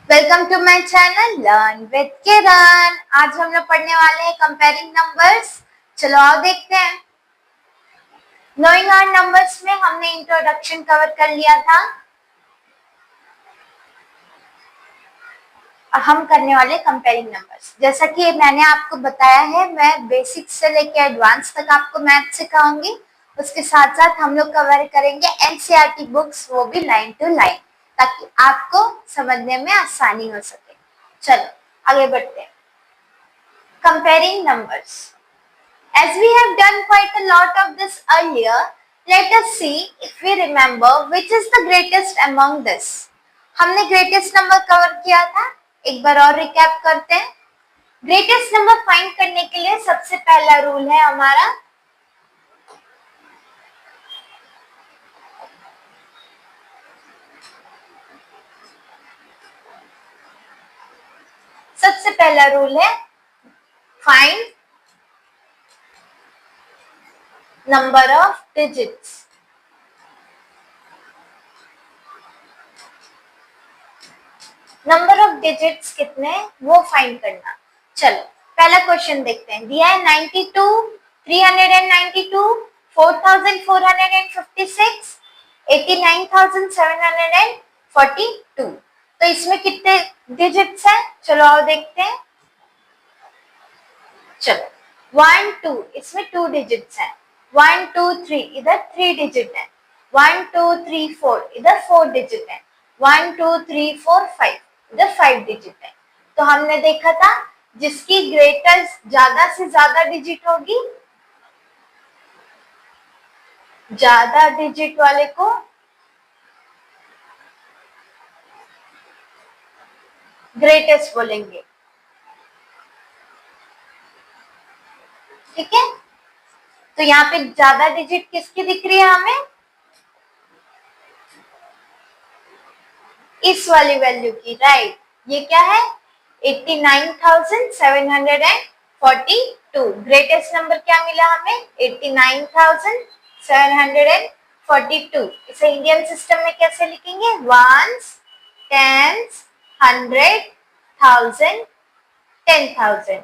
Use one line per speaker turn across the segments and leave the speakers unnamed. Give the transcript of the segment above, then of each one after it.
Welcome to my channel learn with Kiran. आज हम लोग पढ़ने वाले हैं कंपेयरिंग नंबर्स। चलो आओ देखते हैं। नोइंग आवर नंबर्स में हमने इंट्रोडक्शन कवर कर लिया था। हम करने वाले कंपेयरिंग नंबर्स। जैसा कि मैंने आपको बताया है, मैं बेसिक से लेकर एडवांस तक आपको मैथ सिखाऊंगी। उसके साथ साथ हम लोग कवर करेंगे एनसीईआरटी बुक्स, वो भी लाइन टू लाइन, ताकि आपको समझने में आसानी हो सके। चलो आगे बढ़ते हैं। Comparing numbers. As we have done quite a lot of this earlier, let us see if we remember which is the greatest among this. हमने greatest number कवर किया था, एक बार और रिकैप करते हैं। ग्रेटेस्ट नंबर फाइंड करने के लिए सबसे पहला रूल है हमारा find number of digits. Number of digits कितने वो फाइंड करना। चलो पहला क्वेश्चन देखते हैं। दिया है 92, 392, 4456, 89742। तो इसमें कितने डिजिट्स हैं? चलो आओ देखते हैं। चलो 1 2, इसमें 2 डिजिट्स हैं। 1 2 3, इधर 3 डिजिट है। 1 2 3 4, इधर 4 डिजिट है। 1 2 3 4 5, इधर 5 डिजिट है। तो हमने देखा था जिसकी ग्रेटेस्ट ज्यादा से ज्यादा डिजिट होगी, ज्यादा डिजिट वाले को ग्रेटेस्ट बोलेंगे। ठीक है, तो यहाँ पे ज्यादा डिजिट किसकी दिख रही है हमें? इस वाली वैल्यू की, राइट। ये क्या है? 89,742। ग्रेटेस्ट नंबर क्या मिला हमें? 89,742। इसे इंडियन सिस्टम में कैसे लिखेंगे? Ones, tens, 100, 1000, 10,000।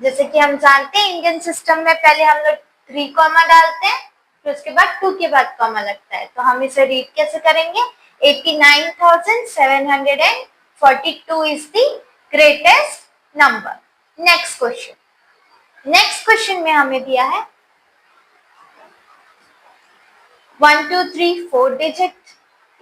जैसे कि हम जानते हैं इंडियन सिस्टम में पहले हम लोग 3 कॉमा डालते हैं, फिर उसके बाद 2 के बाद कॉमा लगता है। तो हम इसे रीड कैसे करेंगे? 89,742 is the greatest number. Next question में हमें दिया है 1 2 3 4 डिजिट।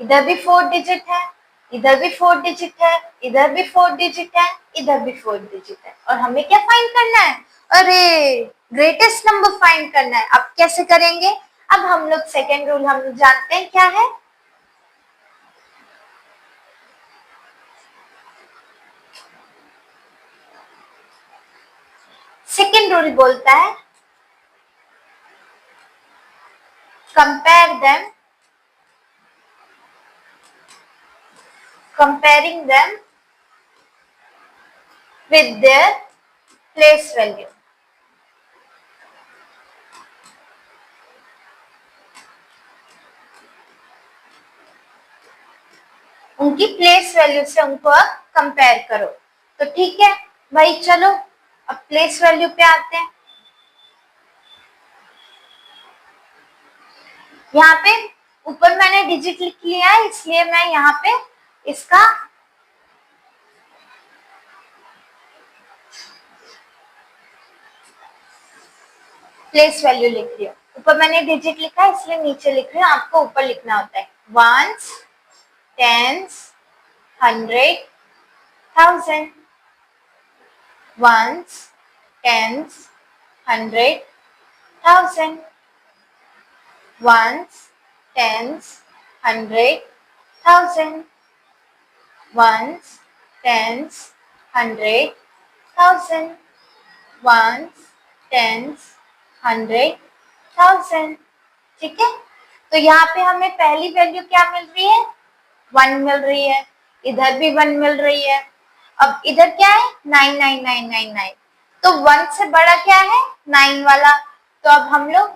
इधर भी 4 डिजिट है, इधर भी 4 डिजिट है, इधर भी 4 डिजिट है, इधर भी 4 डिजिट है। और हमें क्या फाइंड करना है? अरे ग्रेटेस्ट नंबर फाइंड करना है। अब कैसे करेंगे? अब हम लोग सेकेंड रूल हम लोग जानते हैं क्या है। सेकेंड रूल बोलता है comparing them with their place value। उनकी प्लेस वैल्यू से उनको अब कंपेयर करो। तो ठीक है भाई, चलो अब प्लेस वैल्यू पे आते हैं। यहाँ पे ऊपर मैंने डिजिट लिख लिया है, इसलिए मैं यहाँ पे इसका प्लेस वैल्यू लिख रही हूँ। ऊपर मैंने डिजिट लिखा है इसलिए नीचे लिख रही हूँ। आपको ऊपर लिखना होता है ones, tens, 100, 1000। Ones, tens, 100, 1000। Ones, tens, 100, 1000। Ones, tens, 100, 1000। Ones, tens, 100, 1000। ठीक है, तो यहाँ पे हमें पहली वैल्यू क्या मिल रही है? 1 मिल रही है, इधर भी 1 मिल रही है। अब इधर क्या है? 99999। तो 1 से बड़ा क्या है? 9 वाला। तो अब हम लोग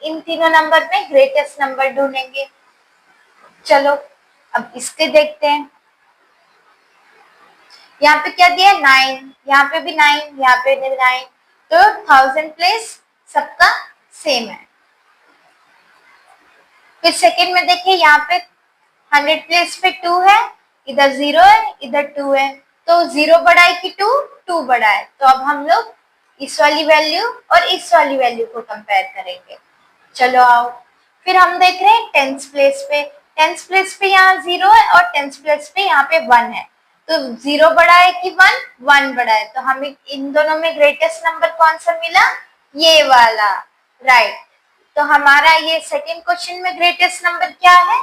इन तीनों नंबर में ग्रेटेस्ट नंबर ढूंढेंगे। चलो अब इसके देखते हैं। यहाँ पे क्या दिया, 9, यहाँ पे भी 9, यहाँ पे भी 9, तो 1000 प्लेस सबका सेम है। फिर सेकंड में देखिए, यहाँ पे 100 प्लेस पे 2 है, इधर 0 है, इधर 2 है, तो 0 बड़ा है कि 2 बड़ा है। तो अब हम लोग इस वाली वैल्यू और इस वाली वैल्यू को कंपेयर करेंगे। चलो आओ। फिर हम देख रहे हैं 10th प्लेस पे, 10th प्लेस पे यहाँ 0 है और 10th प्लेस पे यहाँ पे 1 है, तो 0 बड़ा है कि 1 बड़ा है, तो हमें इन दोनों में ग्रेटेस्ट नंबर कौन सा मिला, ये वाला, राइट। तो हमारा ये सेकंड क्वेश्चन में ग्रेटेस्ट नंबर क्या है,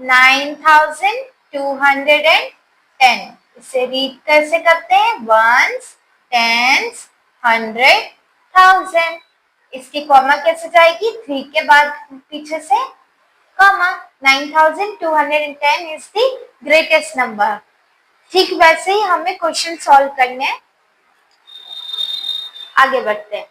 9210। इसे रीड कैसे करते हैं, वंस, टेंस, 100, 1000। इसकी कॉमा कैसे जाएगी, 3 के बाद पीछे से comma. 9210 is the greatest number. ठीक वैसे ही हमें क्वेश्चन सॉल्व करने हैं। आगे बढ़ते हैं।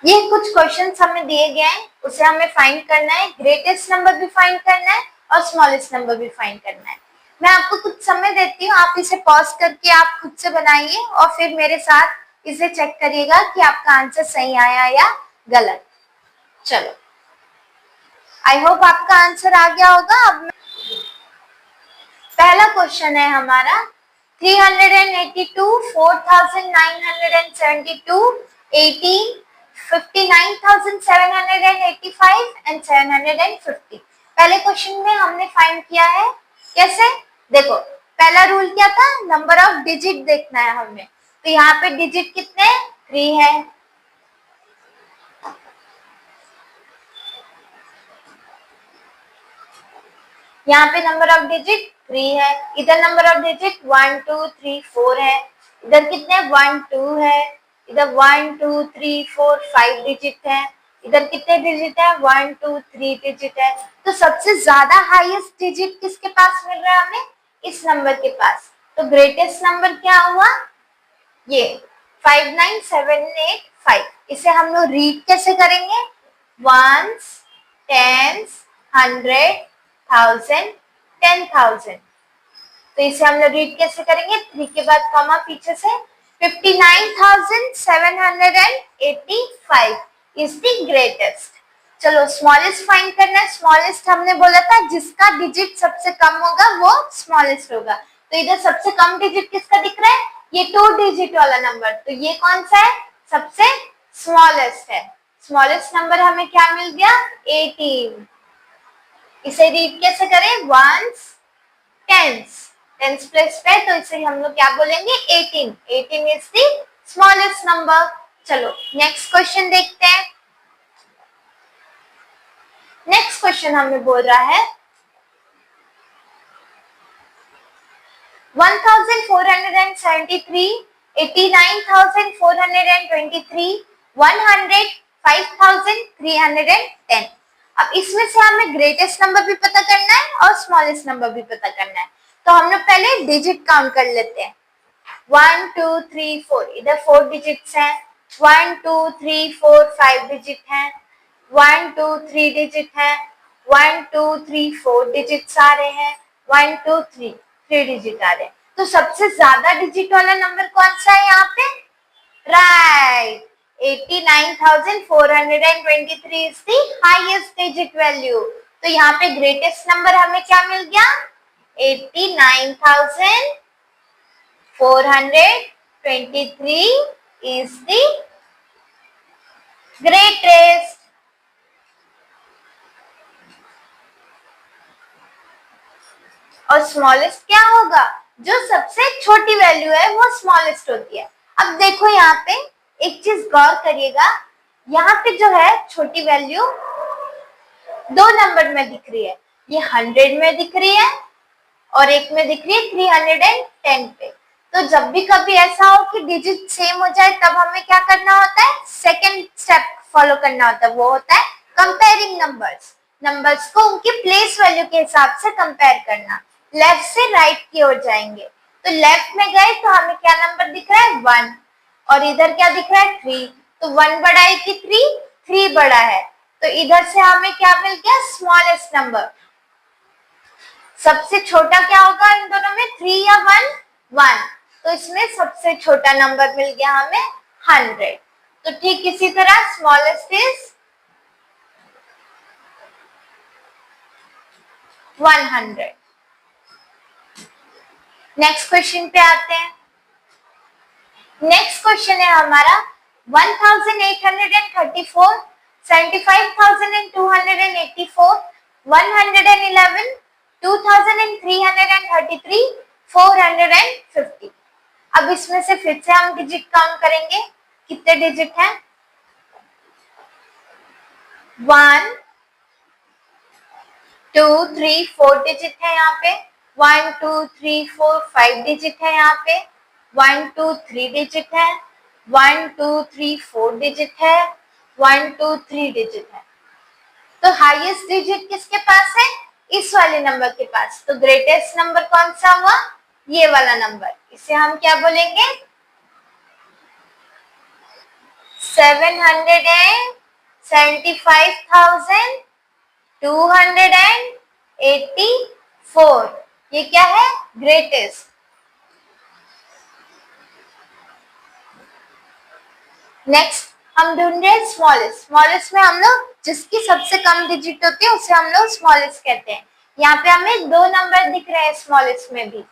ये कुछ क्वेश्चंस हमें दिए गए हैं, उसे हमें फाइंड करना है, ग्रेटेस्ट नंबर भी फाइंड करना है और स्मॉलेस्ट नंबर भी फाइंड करना है। मैं आपको कुछ समय देती हूँ, आप इसे पॉज करके आप खुद से बनाइए और फिर मेरे साथ इसे चेक करिएगा कि आपका आंसर सही आया या गलत। चलो, आई होप आपका आंसर आ गया होगा। अब पहला क्वेश्चन है हमारा 382, 4972, 18, 59,785 एंड 750। पहले क्वेश्चन में हमने फाइंड किया है कैसे, देखो पहला रूल क्या था, नंबर ऑफ डिजिट देखना है हमें। तो यहाँ पे डिजिट कितने, 3 है। यहाँ पे नंबर ऑफ डिजिट 3 है, इधर नंबर ऑफ डिजिट 1 2 3 4 है, इधर कितने 1 2 है, इधर 1 2 3 4 5 डिजिट है, इधर कितने डिजिट है 1 2 3 डिजिट है। तो सबसे ज्यादा हाईएस्ट डिजिट किसके पास मिल रहा है हमें, इस नंबर के पास। तो ग्रेटेस्ट नंबर क्या हुआ, ये 59785। इसे हम लोग रीड कैसे करेंगे, वंस, टेंस, 100, 1000, 10,000। तो इसे हम लोग रीड कैसे करेंगे, 3 के बाद कॉमा पीछे से, 59,785 इज द ग्रेटेस्ट। चलो स्मॉलेस्ट फाइंड करना है। स्मॉलेस्ट हमने बोला था जिसका डिजिट सबसे कम होगा वो स्मॉलेस्ट होगा। तो इधर सबसे कम डिजिट किसका दिख रहा है, ये 2 डिजिट वाला नंबर, तो ये कौन सा है, सबसे स्मॉलेस्ट है। स्मॉलेस्ट नंबर हमें क्या मिल गया, 18। इसे रीड कैसे करें, वंस, टेंस प्लेस पे, तो इसे हम लोग क्या बोलेंगे, 18। 18 इज द स्मॉलेस्ट नंबर। चलो नेक्स्ट क्वेश्चन देखते हैं। नेक्स्ट क्वेश्चन हमें बोल रहा है 1473, 89,423, 100, 5,310। अब इसमें से हमें ग्रेटेस्ट नंबर भी पता करना है और स्मॉलेस्ट नंबर भी पता करना है। तो हम लोग पहले डिजिट काउंट कर लेते हैं, 1 2 3 4, इधर 4 डिजिट्स हैं, 1 2 3 4 5 डिजिट हैं, 1 2 3 डिजिट हैं, 1 2 3 4 डिजिट्स आ रहे हैं, 1 2 3 डिजिट आ रहे हैं। तो सबसे ज्यादा डिजिट वाला नंबर कौन सा है यहाँ पे, right, 89,423 is the highest digit value. तो यहाँ पे ग्रेटेस्ट नंबर हमें क्या मिल गया, 89,423 is the greatest। और स्मॉलेस्ट क्या होगा, जो सबसे छोटी वैल्यू है वो स्मॉलेस्ट होती है। अब देखो यहाँ पे एक चीज गौर करिएगा, यहाँ पे जो है छोटी वैल्यू 2 नंबर में दिख रही है, ये 100 में दिख रही है और एक में दिख रही है 310 पे। तो जब भी कभी ऐसा हो कि डिजिट सेम हो जाए तब हमें क्या करना होता है, सेकंड स्टेप फॉलो करना होता है, वो होता है कंपेयरिंग नंबर्स। नंबर्स को उनकी प्लेस वैल्यू के हिसाब से कंपेयर करना। लेफ्ट से राइट की ओर जाएंगे, तो लेफ्ट में गए तो हमें क्या नंबर दिख रहा है, 1, और इधर क्या दिख रहा है, 3, तो 1 बड़ा है कि 3 बड़ा है, तो इधर से हमें क्या मिल गया, स्मॉलेस्ट नंबर। सबसे छोटा क्या होगा इन दोनों में, 3 या 1, 1, तो इसमें सबसे छोटा नंबर मिल गया हमें 100। तो ठीक इसी तरह स्मॉलेस्ट इज 100। नेक्स्ट क्वेश्चन पे आते हैं। नेक्स्ट क्वेश्चन है हमारा 1834, 75,284, 111, 2,333, 450। अब इसमें से फिर से हम डिजिट काउंट करेंगे, कितने डिजिट हैं, 1 2 3 4 डिजिट है यहाँ पे, 1 2 3 4 5 डिजिट है यहाँ पे, 1 2 3 डिजिट है, 1 2 3 4 डिजिट है, 1 2 3 डिजिट है। तो हाईएस्ट डिजिट किसके पास है, इस वाले नंबर के पास। तो ग्रेटेस्ट नंबर कौन सा हुआ, ये वाला नंबर। इसे हम क्या बोलेंगे, 775,284, ये क्या है, ग्रेटेस्ट। नेक्स्ट हम ढूंढ रहे हैं स्मॉलेस्ट। स्मॉलेस्ट में हम लोग जिसकी सबसे कम डिजिट होती है उसे हम लोग स्मॉलेस्ट कहते हैं। यहाँ पे हमें 2 नंबर दिख रहे हैं स्मॉलेस्ट में भी,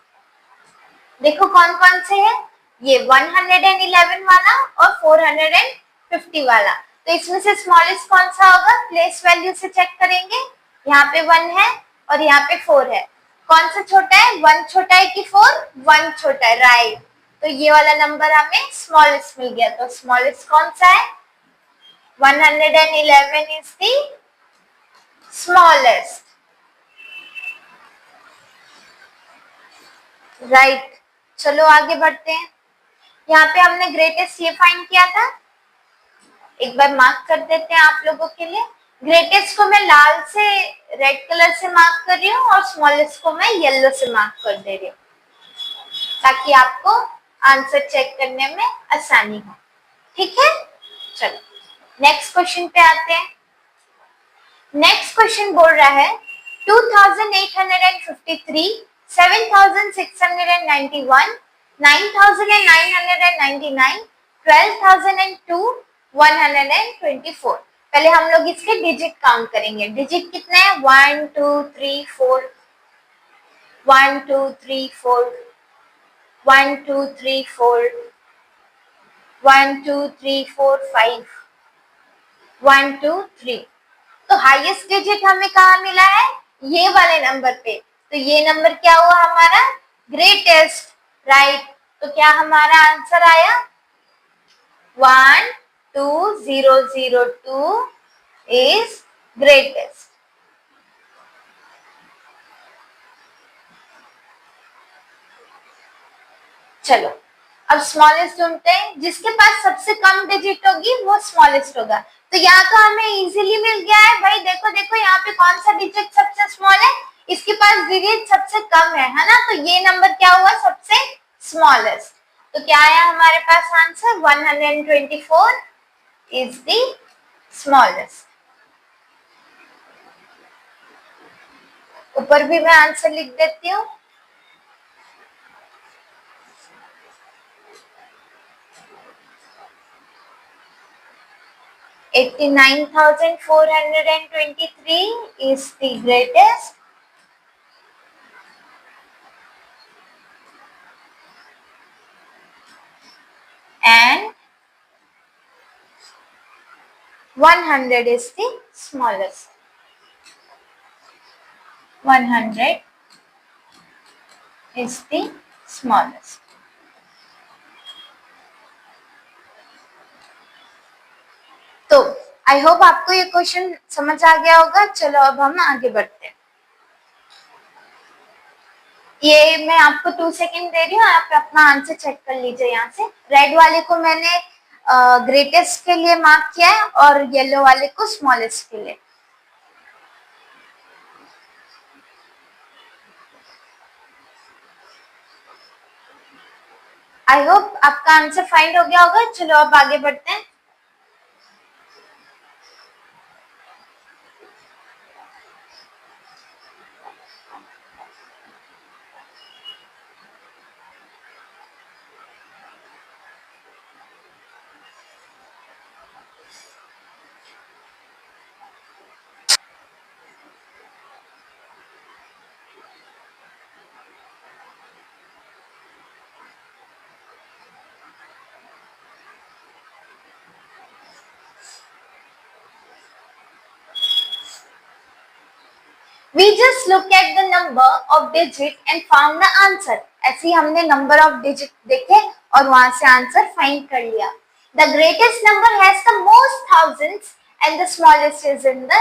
देखो कौन कौन से हैं, ये 111 वाला और 450 वाला। तो इसमें से स्मॉलेस्ट कौन सा होगा, प्लेस वैल्यू से चेक करेंगे। यहाँ पे 1 है और यहाँ पे 4 है, कौन सा छोटा है, 1 छोटा है कि 4, 1 छोटा है, राइट। तो ये वाला नंबर हमें स्मॉलेस्ट मिल गया। तो स्मॉलेस्ट कौन सा है, 111 इज द स्मॉलेस्ट, राइट। चलो आगे बढ़ते हैं। यहाँ पे हमने ग्रेटेस्ट ये फाइंड किया था, एक बार मार्क कर देते हैं आप लोगों के लिए। ग्रेटेस्ट को मैं लाल से, रेड कलर से मार्क कर रही हूँ और स्मॉलेस्ट को मैं येलो से मार्क कर दे रही हूँ, ताकि आपको आंसर चेक करने में आसानी हो, ठीक है। चलो नेक्स्ट क्वेश्चन पे आते हैं। नेक्स्ट क्वेश्चन बोल रहा है 2853, 7691, 9999, 12002, 124। पहले हम लोग इसके डिजिट काउंट करेंगे। डिजिट कितने हैं, 1 2 3 4, 1 2 3 4, 1 2 3 4, 1 2 3 4 5, 1 2 3। तो हाईएस्ट डिजिट हमें कहाँ मिला है, ये वाले नंबर पे। तो ये नंबर क्या हुआ हमारा, ग्रेटेस्ट, राइट। तो क्या हमारा आंसर आया 12002 इज ग्रेटेस्ट। चलो अब स्मॉलेस्ट ढूंढते हैं, जिसके पास सबसे कम डिजिट होगी वो स्मॉलेस्ट होगा। तो यहाँ तो हमें इजीली मिल गया है भाई, देखो देखो यहाँ पे कौन सा डिजिट सबसे स्मॉल है, इसके पास डिजिट सबसे कम है ना। तो ये नंबर क्या हुआ, सबसे स्मॉलेस्ट। तो क्या आया हमारे पास आंसर, 124 इज द स्मॉलेस्ट। ऊपर भी मैं आंसर लिख देती हूँ, $89,423 is the greatest, and 100 is the smallest. 100 is the smallest. तो आई होप आपको ये क्वेश्चन समझ आ गया होगा। चलो अब हम आगे बढ़ते हैं। ये मैं आपको 2 सेकेंड दे रही हूँ, आप अपना आंसर चेक कर लीजिए। यहाँ से रेड वाले को मैंने ग्रेटेस्ट के लिए मार्क किया है और येलो वाले को स्मॉलेस्ट के लिए। आई होप आपका आंसर फाइंड हो गया होगा। चलो अब आगे बढ़ते हैं। We just look at the number of digit and found the answer. ऐसे ही हमने number of digit देखे और वहां से आंसर फाइंड कर लिया. The greatest number has the most thousands and the smallest is in the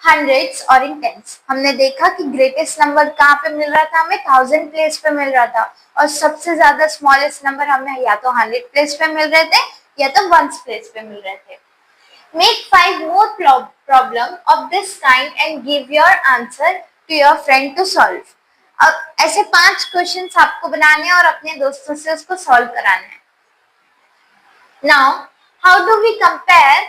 hundreds और in tens. हमने देखा कि greatest number कहाँ पे मिल रहा था, हमें 1000 प्लेस पे मिल रहा था और सबसे ज्यादा smallest number हमें या तो 100 प्लेस पे मिल रहे थे या तो 1 प्लेस पे मिल रहे थे. Make 5 more problem of this kind and give your answer to your friend to solve. अब ऐसे 5 क्वेश्चंस आपको बनाने हैं और अपने दोस्तों से उसको सॉल्व कराना है. Now, how do we compare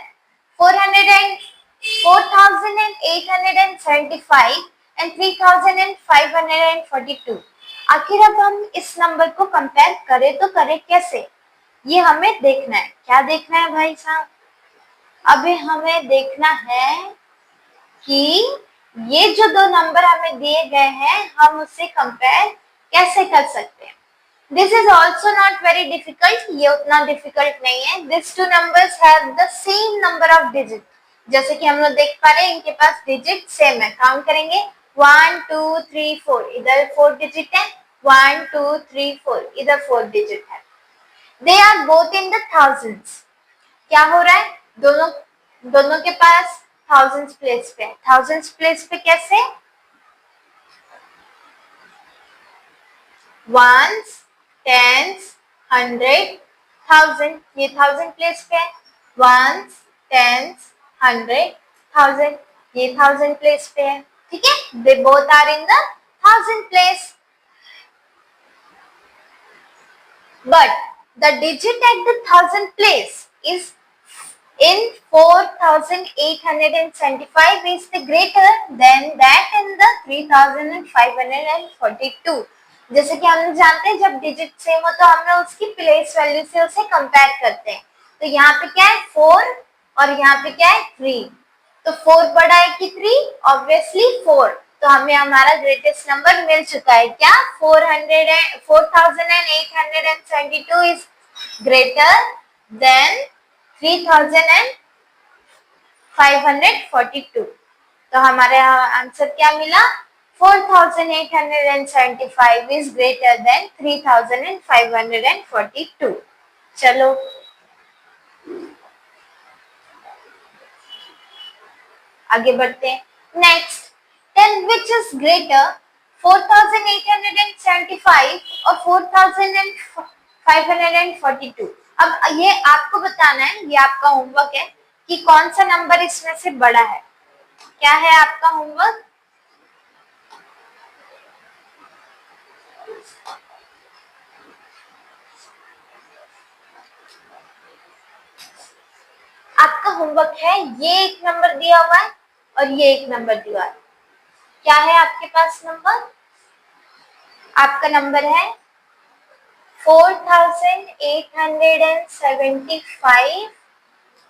4,875 and 3,542? आखिर अब हम इस नंबर को कंपेयर करें तो करें कैसे, ये हमें देखना है. क्या देखना है भाई साहब? अभी हमें देखना है कि ये जो दो नंबर हमें दिए गए हैं हम उससे कंपेयर कैसे कर सकते हैं. This is also not very difficult. ये उतना डिफिकल्ट नहीं है. These two numbers have the same number of digits. जैसे कि हम लोग देख पा रहे हैं इनके पास डिजिट सेम है. काउंट करेंगे 1 2 3 4, इधर 4 डिजिट है. 1 2 3 4, इधर 4 डिजिट है. They are both in the thousands. क्या हो रहा है, दोनों के पास thousands प्लेस पे. thousands प्लेस पे कैसे, ones, tens, hundred, thousand. ये thousand प्लेस पे है. ones, tens, hundred, thousand. ये thousand प्लेस पे है. ठीक है, they both are in the thousand place. But the digit at the thousand place is in 4,875 is the greater than that in the 3,542. जैसे कि हम लोग जानते हैं जब डिजिट सेम हो तो हम लोग उसकी प्लेस वैल्यू से उसे कंपेयर करते हैं. तो यहाँ पे क्या है 4 और यहाँ पे क्या है 3. तो 4 बड़ा है कि 3, ऑब्वियसली 4. तो हमें हमारा ग्रेटेस्ट नंबर मिल चुका है. क्या 4,872 इज ग्रेटर देन 3,542. तो हमारे आंसर क्या मिला, 4,875 is greater than 3,542. चलो आगे बढ़ते हैं. Next, tell which is greater 4,875 और 4,542. अब ये आपको बताना है, ये आपका होमवर्क है कि कौन सा नंबर इसमें से बड़ा है. क्या है आपका होमवर्क, आपका होमवर्क है ये एक नंबर दिया हुआ है और ये एक नंबर दिया हुआ है. क्या है आपके पास नंबर, आपका नंबर है 4,875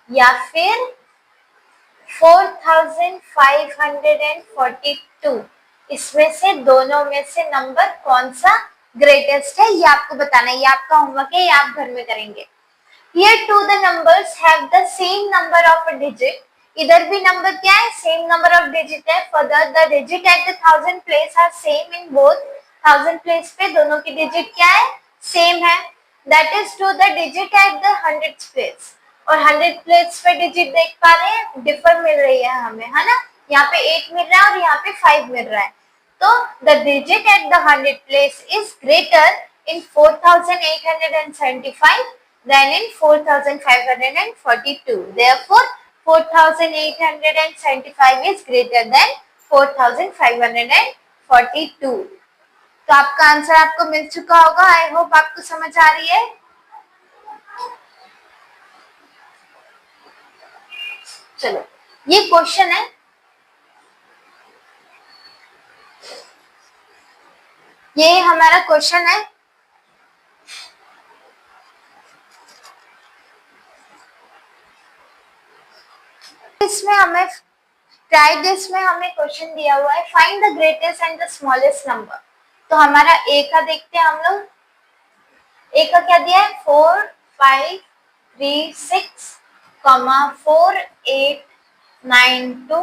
या फिर 4,542. इसमें से दोनों में से नंबर कौन सा ग्रेटेस्ट है ये आपको बताना है. ये आपका होमवर्क है, ये आप घर में करेंगे. Here too the numbers have the same number of a digit. इधर भी नंबर क्या है, सेम नंबर ऑफ डिजिट है. Further the digit at the thousand place are same in both. thousand place पे दोनों की डिजिट क्या है, सेम है. That is true the digit at the hundreds place. और 100 प्लेस पे डिजिट देख पा रहे हैं, डिफर मिल रही है हमें, है ना. यहाँ पे 8 मिल रहा है और यहाँ पे 5 मिल रहा है. तो the digit at the 100 place is greater in 4,875 than in 4,542. Therefore, 4,875 is greater than 4,542. तो आपका आंसर आपको मिल चुका होगा. आई होप आपको समझ आ रही है. चलो ये क्वेश्चन है, ये हमारा क्वेश्चन है. इसमें हमें ट्राई दिस में हमें क्वेश्चन दिया हुआ है find the greatest and the smallest number. तो हमारा ए का देखते हैं हम लोग. ए का क्या दिया है 4 5 3 6 4 8 9 2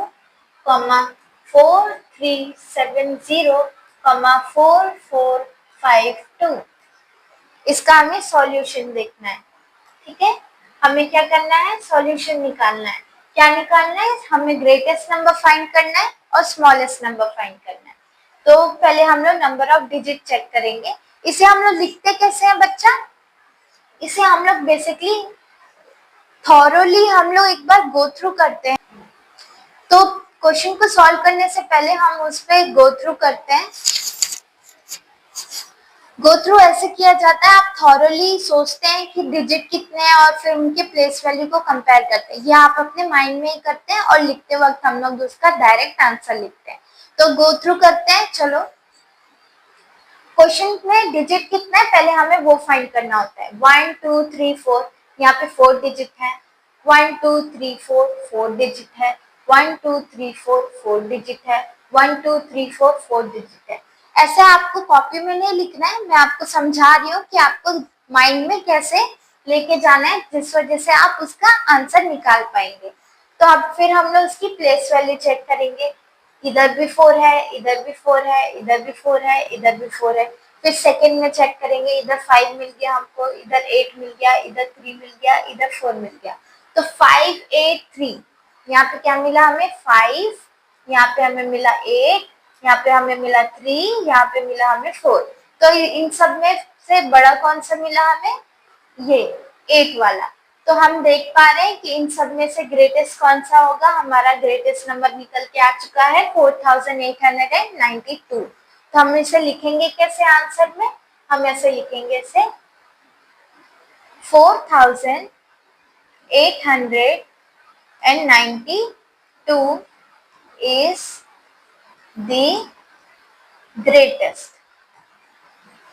4 4370,4452। इसका हमें सॉल्यूशन देखना है, ठीक है। हमें क्या करना है, सॉल्यूशन निकालना है। क्या निकालना है, हमें ग्रेटेस्ट नंबर फाइंड करना है और स्मॉलेस्ट नंबर फाइंड करना है। तो पहले हम लोग नंबर ऑफ डिजिट चेक करेंगे। इसे हम लोग लिखते कैसे हैं बच्चा, इसे हम लोग बेसिकली थॉरोली हम लोग एक बार गो थ्रू करते हैं। तो क्वेश्चन को सॉल्व करने से पहले हम उस पर गो थ्रू करते हैं। गो थ्रू ऐसे किया जाता है, आप थॉरली सोचते हैं कि डिजिट कितने हैं और फिर उनके प्लेस वैल्यू को कंपेयर करते हैं। या आप अपने माइंड में ही करते हैं और लिखते वक्त हम लोग उसका डायरेक्ट आंसर लिखते हैं। तो गो थ्रू करते हैं। चलो, क्वेश्चन में डिजिट कितना है पहले हमें वो फाइंड करना होता है। 1 2 3 4, यहाँ पे 4 डिजिट है। 1 2 3 4 4 डिजिट है। 1 2 3 4 4 डिजिट है। 1 2 3 4 4 डिजिट है। ऐसे आपको कॉपी में नहीं लिखना है, मैं आपको समझा रही हूँ कि आपको माइंड में कैसे लेके जाना है, जिस वजह से आप उसका आंसर निकाल पाएंगे। तो अब फिर हम लोग उसकी प्लेस वैल्यू चेक करेंगे। इधर भी 4 है, इधर भी 4 है, इधर भी 4 है, इधर भी 4 है। फिर सेकंड में चेक करेंगे, इधर 5 मिल गया हमको, इधर 8 मिल गया, इधर 3 मिल गया, इधर 4 मिल गया। तो 5 8 3, यहाँ पे क्या मिला हमें 5, यहाँ पे हमें मिला 8, यहाँ पे हमें मिला 3, यहाँ पे मिला हमें 4। तो इन सब में से बड़ा कौन सा मिला हमें, ये 8 वाला। तो हम देख पा रहे हैं कि इन सब में से ग्रेटेस्ट कौन सा होगा। हमारा ग्रेटेस्ट नंबर निकल के आ चुका है 4892। तो हम इसे लिखेंगे कैसे आंसर में, हम ऐसे लिखेंगे इसे 4892 is the greatest,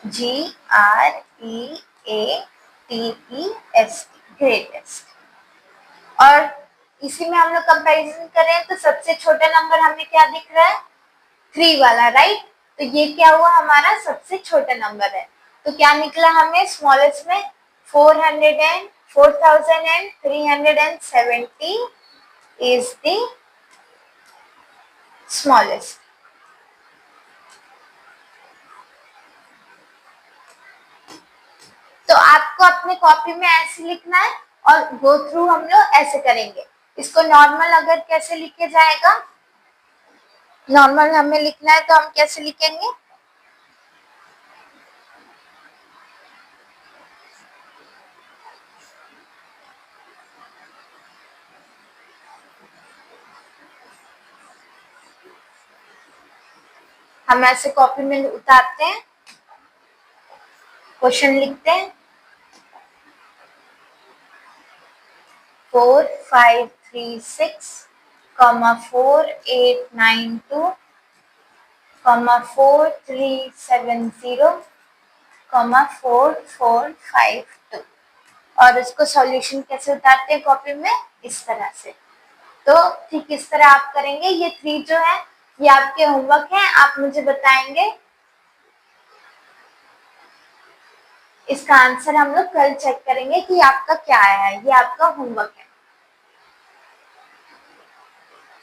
GREATEST, greatest। और इसी में हम लोग कंपैरिजन कर रहे हैं, तो सबसे छोटा नंबर हमें क्या दिख रहा है, 3 वाला, राइट। तो ये क्या हुआ, हमारा सबसे छोटा नंबर है। तो क्या निकला हमें स्मॉलेस्ट में 4370 is the smallest। तो आपको अपने कॉपी में ऐसे लिखना है और गो थ्रू हम लोग ऐसे करेंगे। इसको नॉर्मल अगर कैसे लिखे जाएगा, नॉर्मल हमें लिखना है तो हम कैसे लिखेंगे, हम ऐसे कॉपी में उतारते हैं, क्वेश्चन लिखते हैं 4536, 4892, 4370, 4452। और उसको सॉल्यूशन कैसे उतारते हैं कॉपी में, इस तरह से। तो ठीक इस तरह आप करेंगे। ये 3 जो है ये आपके होमवर्क है, आप मुझे बताएंगे। इसका आंसर हम लोग कल चेक करेंगे कि आपका क्या आया है। ये आपका होमवर्क है।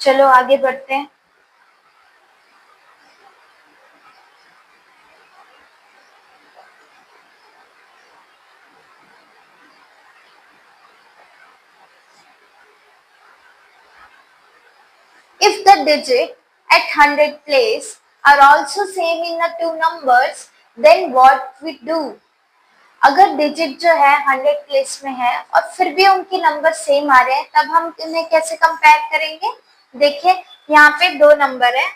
चलो आगे बढ़ते हैं। If the digit at 100 place are also same in the two numbers, then what we do? अगर डिजिट जो है 100 प्लेस में है और फिर भी उनके नंबर सेम आ रहे हैं, तब हम इन्हें कैसे कंपेयर करेंगे। देखिए यहाँ पे 2 नंबर है,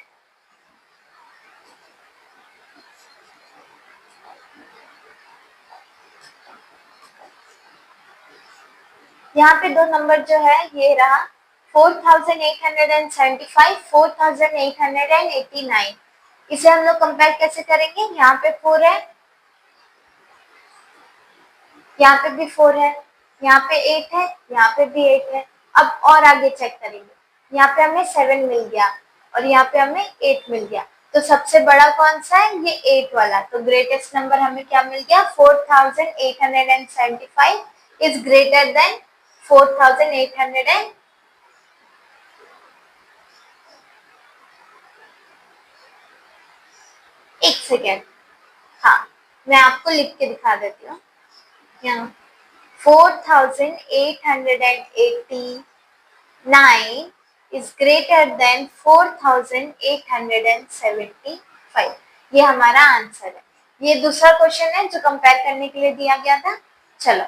यहाँ पे 2 नंबर जो है ये रहा 4875, 4889। इसे हम लोग कंपेयर कैसे करेंगे, यहाँ पे 4 है, यहाँ पे भी 4 है, यहाँ पे 8 है, यहाँ पे भी 8 है। अब और आगे चेक करेंगे, यहाँ पे हमें 7 मिल गया और यहाँ पे हमें 8 मिल गया। तो सबसे बड़ा कौन सा है, ये 8 वाला। तो ग्रेटेस्ट नंबर हमें क्या मिल गया, 4875 इज ग्रेटर देन 4800 सेकेंड। हाँ, मैं आपको लिख के दिखा देती हूँ। यहाँ 4889 is greater than 4875। ये हमारा आंसर है। ये दूसरा क्वेश्चन है जो कंपेयर करने के लिए दिया गया था। चलो,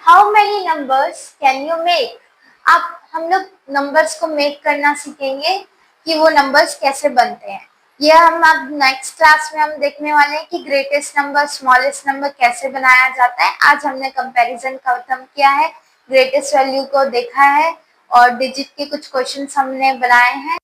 how many numbers can you make. अब हम लोग नंबर्स को मेक करना सीखेंगे कि वो नंबर्स कैसे बनते हैं। ये हम अब नेक्स्ट क्लास में हम देखने वाले हैं कि ग्रेटेस्ट नंबर, स्मॉलेस्ट नंबर कैसे बनाया जाता है। आज हमने कंपैरिजन खत्म किया है, ग्रेटेस्ट वैल्यू को देखा है और डिजिट के कुछ क्वेश्चंस हमने बनाए हैं।